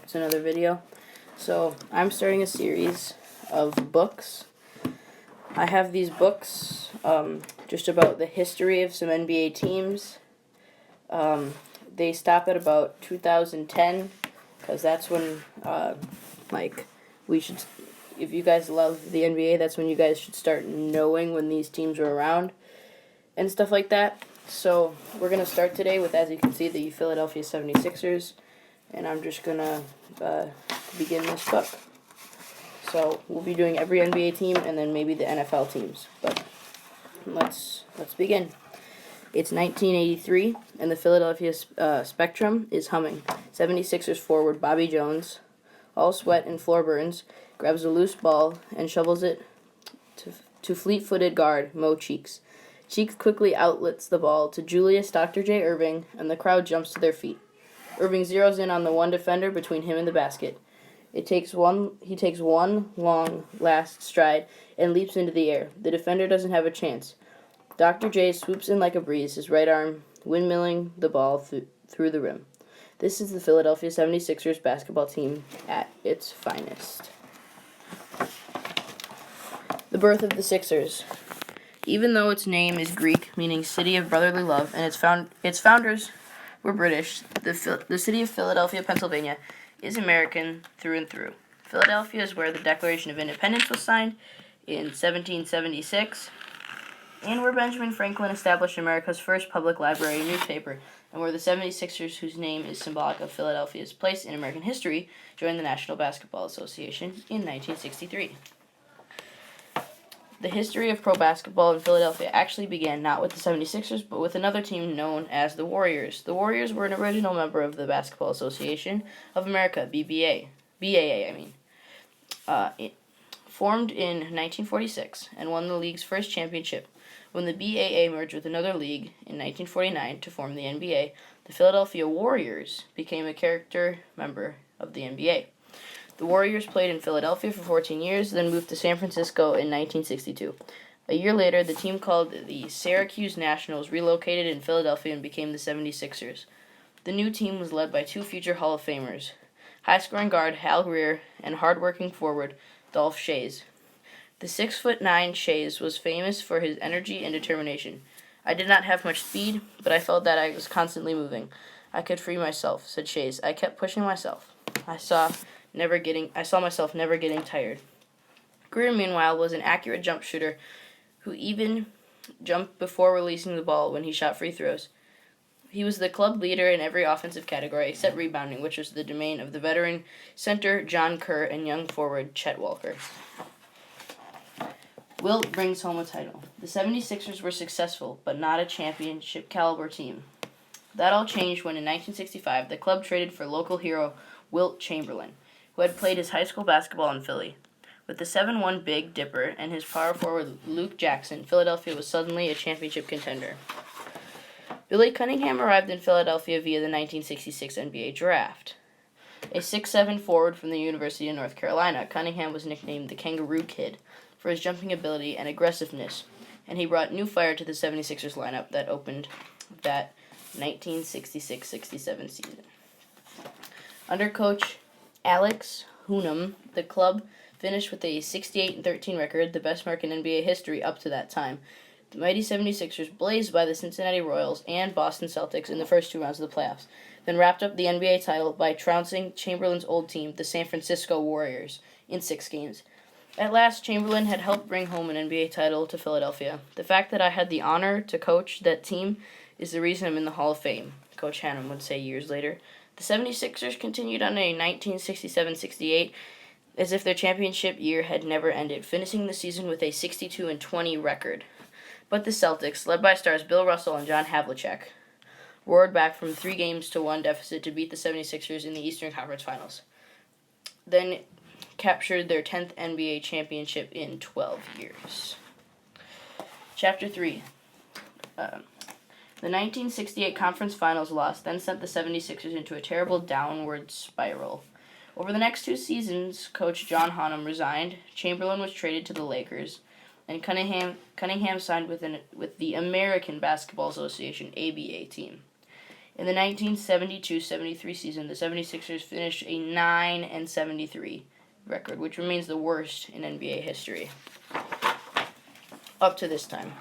back to another video. So I'm starting a series of books. I have these books just about the history of some NBA teams. They stop at about 2010 because that's when we should. If you guys love the NBA, that's when you guys should start knowing when these teams were around and stuff like that. So we're going to start today with, as you can see, the Philadelphia 76ers. And I'm just going to begin this book. So we'll be doing every NBA team and then maybe the NFL teams. But let's begin. It's 1983, and the Philadelphia Spectrum is humming. 76ers forward Bobby Jones, all sweat and floor burns, grabs a loose ball and shovels it to fleet-footed guard Mo Cheeks. Cheeks quickly outlets the ball to Julius Dr. J. Irving, and the crowd jumps to their feet. Irving zeroes in on the one defender between him and the basket. He takes one long last stride and leaps into the air. The defender doesn't have a chance. Dr. J swoops in like a breeze, his right arm windmilling the ball through the rim. This is the Philadelphia 76ers basketball team at its finest. The birth of the Sixers. Even though its name is Greek, meaning city of brotherly love, and its founders were British, the city of Philadelphia, Pennsylvania, is American through and through. Philadelphia is where the Declaration of Independence was signed in 1776, and where Benjamin Franklin established America's first public library and newspaper, and where the 76ers, whose name is symbolic of Philadelphia's place in American history, joined the National Basketball Association in 1963. The history of pro basketball in Philadelphia actually began not with the 76ers, but with another team known as the Warriors. The Warriors were an original member of the Basketball Association of America, BAA. It formed in 1946 and won the league's first championship. When the BAA merged with another league in 1949 to form the NBA, the Philadelphia Warriors became a character member of the NBA. The Warriors played in Philadelphia for 14 years, then moved to San Francisco in 1962. A year later, the team called the Syracuse Nationals relocated in Philadelphia and became the 76ers. The new team was led by two future Hall of Famers, high-scoring guard Hal Greer and hard-working forward Dolph Schayes. The 6'9" Schayes was famous for his energy and determination. "I did not have much speed, but I felt that I was constantly moving. I could free myself," said Schayes. "I kept pushing myself. I saw myself never getting tired." Greer, meanwhile, was an accurate jump shooter who even jumped before releasing the ball when he shot free throws. He was the club leader in every offensive category except rebounding, which was the domain of the veteran center John Kerr and young forward Chet Walker. Wilt brings home a title. The 76ers were successful, but not a championship-caliber team. That all changed when, in 1965, the club traded for local hero Wilt Chamberlain, who had played his high school basketball in Philly. With the 7'1" Big Dipper and his power forward Luke Jackson, Philadelphia was suddenly a championship contender. Billy Cunningham arrived in Philadelphia via the 1966 NBA Draft. A 6'7" forward from the University of North Carolina, Cunningham was nicknamed the Kangaroo Kid for his jumping ability and aggressiveness, and he brought new fire to the 76ers lineup that opened that 1966-67 season. Under coach Alex Hoonem, the club finished with a 68-13 record, the best mark in NBA history up to that time. The mighty 76ers blazed by the Cincinnati Royals and Boston Celtics in the first two rounds of the playoffs, then wrapped up the NBA title by trouncing Chamberlain's old team, the San Francisco Warriors, in 6 games. At last, Chamberlain had helped bring home an NBA title to Philadelphia. "The fact that I had the honor to coach that team is the reason I'm in the Hall of Fame," Coach Hannum would say years later. The 76ers continued on a 1967-68 as if their championship year had never ended, finishing the season with a 62-20 record. But the Celtics, led by stars Bill Russell and John Havlicek, roared back from 3-1 deficit to beat the 76ers in the Eastern Conference Finals, then captured their 10th NBA championship in 12 years. Chapter 3. The 1968 Conference Finals loss then sent the 76ers into a terrible downward spiral. Over the next 2 seasons, coach John Hannum resigned, Chamberlain was traded to the Lakers, and Cunningham signed with the American Basketball Association, ABA team. In the 1972-73 season, the 76ers finished a 9-73 record, which remains the worst in NBA history up to this time.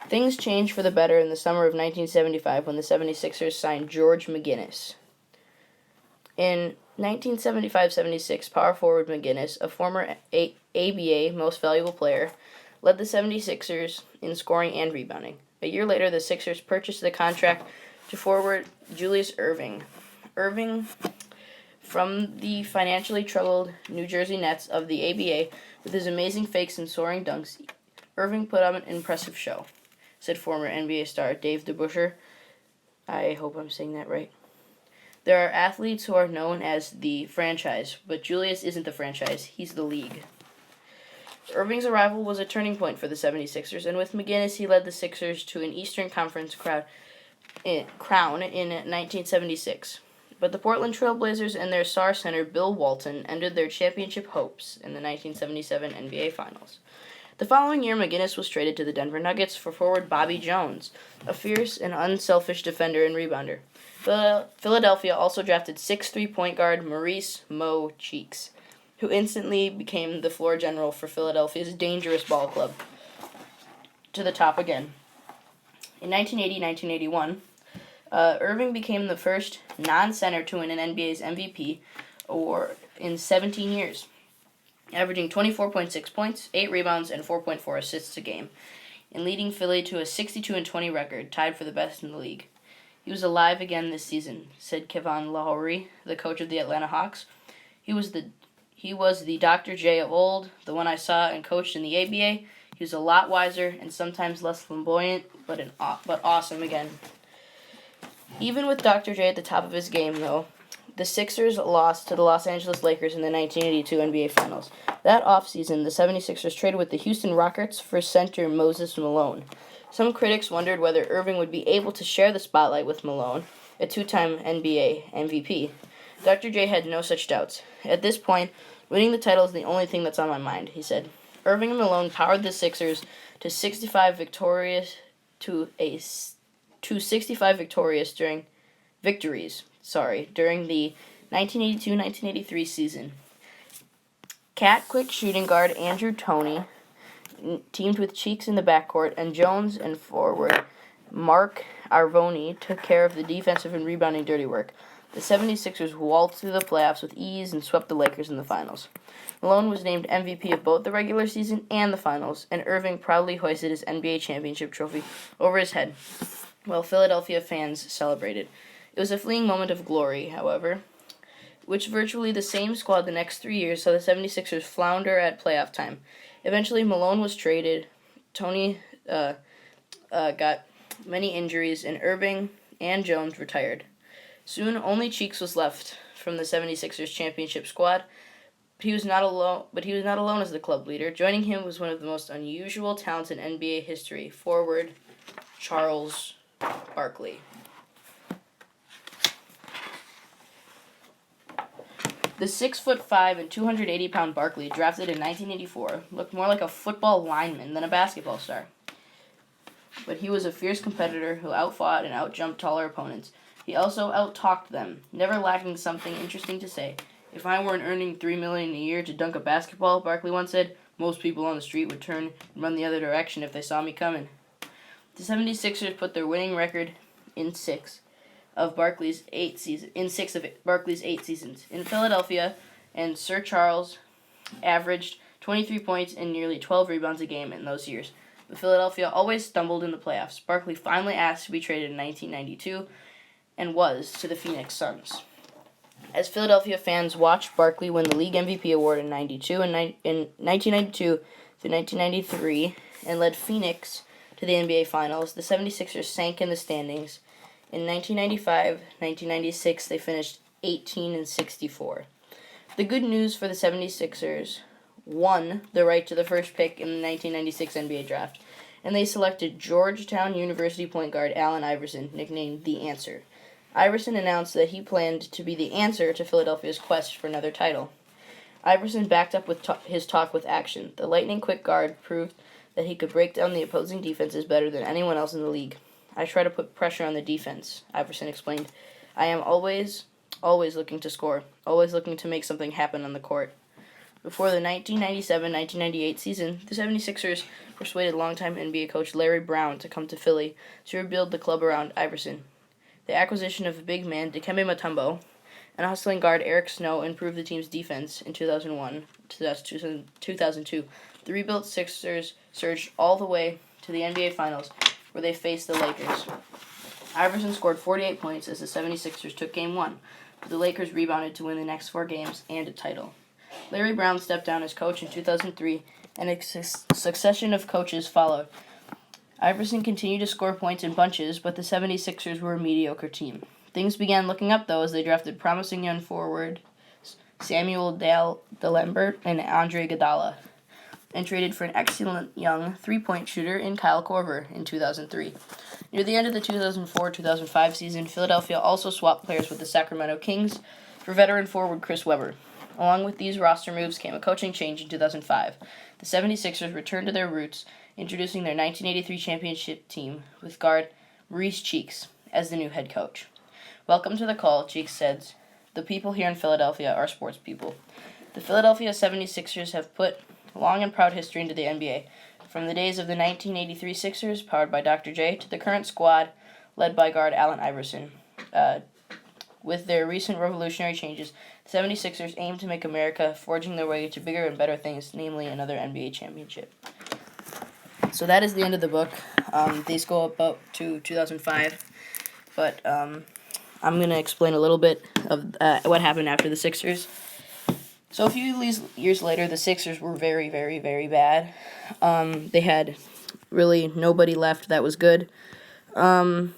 Things changed for the better in the summer of 1975 when the 76ers signed George McGinnis. In 1975-76, power forward McGinnis, a former ABA Most Valuable Player, led the 76ers in scoring and rebounding. A year later, the Sixers purchased the contract to forward Julius Erving. Erving, from the financially troubled New Jersey Nets of the ABA, with his amazing fakes and soaring dunks, Erving put on an impressive show, said former NBA star Dave DeBusschere. I hope I'm saying that right. There are athletes who are known as the franchise, but Julius isn't the franchise, he's the league. Erving's arrival was a turning point for the 76ers, and with McGinnis, he led the Sixers to an Eastern Conference crown in 1976. But the Portland Trail Blazers and their star center Bill Walton ended their championship hopes in the 1977 NBA Finals. The following year, McGinnis was traded to the Denver Nuggets for forward Bobby Jones, a fierce and unselfish defender and rebounder. Philadelphia also drafted 6'3" point guard Maurice Mo Cheeks, who instantly became the floor general for Philadelphia's dangerous ball club. To the top again. In 1980-1981, Erving became the first non-center to win an NBA's MVP award in 17 years, averaging 24.6 points, 8 rebounds, and 4.4 assists a game, and leading Philly to a 62-20 record, tied for the best in the league. He was alive again this season, said Kevon Loughery, the coach of the Atlanta Hawks. He was the Dr. J of old, the one I saw and coached in the ABA. He was a lot wiser and sometimes less flamboyant, but awesome again. Even with Dr. J at the top of his game, though, the Sixers lost to the Los Angeles Lakers in the 1982 NBA Finals. That offseason, the 76ers traded with the Houston Rockets for center Moses Malone. Some critics wondered whether Erving would be able to share the spotlight with Malone, a two-time NBA MVP. Dr. J had no such doubts. At this point, winning the title is the only thing that's on my mind, he said. Erving and Malone powered the Sixers to 65 victorious during the 1982-1983 season. Quick shooting guard Andrew Toney teamed with Cheeks in the backcourt, and Jones and forward Mark Arvoni took care of the defensive and rebounding dirty work. The 76ers waltzed through the playoffs with ease and swept the Lakers in the finals. Malone was named MVP of both the regular season and the finals, and Erving proudly hoisted his NBA championship trophy over his head, while Philadelphia fans celebrated. It was a fleeting moment of glory, however, which virtually the same squad the next 3 years saw the 76ers flounder at playoff time. Eventually, Malone was traded, Toney got many injuries, and Erving and Jones retired. Soon, only Cheeks was left from the 76ers championship squad. He was not alone as the club leader. Joining him was one of the most unusual talents in NBA history, forward Charles Barkley. The 6'5" and 280-pound Barkley, drafted in 1984, looked more like a football lineman than a basketball star. But he was a fierce competitor who outfought and outjumped taller opponents. He also out-talked them, never lacking something interesting to say. "If I weren't earning $3 million a year to dunk a basketball," Barkley once said, "most people on the street would turn and run the other direction if they saw me coming." The 76ers put their winning record in six of Barkley's 8 seasons. In Philadelphia, and Sir Charles averaged 23 points and nearly 12 rebounds a game in those years. But Philadelphia always stumbled in the playoffs. Barkley finally asked to be traded in 1992 and was to the Phoenix Suns. As Philadelphia fans watched Barkley win the league MVP award in 1992 through 1993 and led Phoenix to the NBA Finals, the 76ers sank in the standings. In 1995-1996, they finished 18-64. The good news for the 76ers: won the right to the first pick in the 1996 NBA Draft, and they selected Georgetown University point guard Allen Iverson, nicknamed The Answer. Iverson announced that he planned to be the answer to Philadelphia's quest for another title. Iverson backed up with his talk with action. The lightning-quick guard proved that he could break down the opposing defenses better than anyone else in the league. I try to put pressure on the defense, Iverson explained. I am always looking to score, always looking to make something happen on the court. Before the 1997-1998 season, the 76ers persuaded longtime NBA coach Larry Brown to come to Philly to rebuild the club around Iverson. The acquisition of big man Dikembe Mutombo and hustling guard Eric Snow improved the team's defense in 2001 to 2002. The rebuilt Sixers surged all the way to the NBA Finals, where they faced the Lakers. Iverson scored 48 points as the 76ers took Game 1, but the Lakers rebounded to win the next 4 games and a title. Larry Brown stepped down as coach in 2003, and a succession of coaches followed. Iverson continued to score points in bunches, but the 76ers were a mediocre team. Things began looking up, though, as they drafted promising young forward Samuel Dalembert and Andre Iguodala, and traded for an excellent young three-point shooter in Kyle Korver in 2003. Near the end of the 2004-2005 season, Philadelphia also swapped players with the Sacramento Kings for veteran forward Chris Webber. Along with these roster moves came a coaching change in 2005. The 76ers returned to their roots, introducing their 1983 championship team with guard Maurice Cheeks as the new head coach. "Welcome to the call," Cheeks said. "The people here in Philadelphia are sports people." The Philadelphia 76ers have put a long and proud history into the NBA, from the days of the 1983 Sixers, powered by Dr. J, to the current squad, led by guard Allen Iverson. With their recent revolutionary changes, the 76ers aim to make America, forging their way to bigger and better things, namely another NBA championship. So that is the end of the book. These go up to 2005, but I'm going to explain a little bit of what happened after the Sixers. So a few years later, the Sixers were very, very, very bad. They had really nobody left that was good. And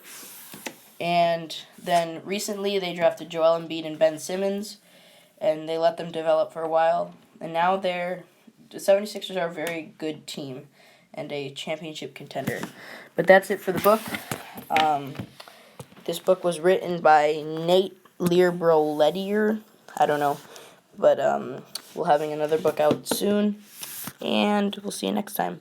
then recently they drafted Joel Embiid and Ben Simmons, and they let them develop for a while. And now the 76ers are a very good team and a championship contender. But that's it for the book. This book was written by Nate Learbroletier. I don't know. But we're having another book out soon, and we'll see you next time.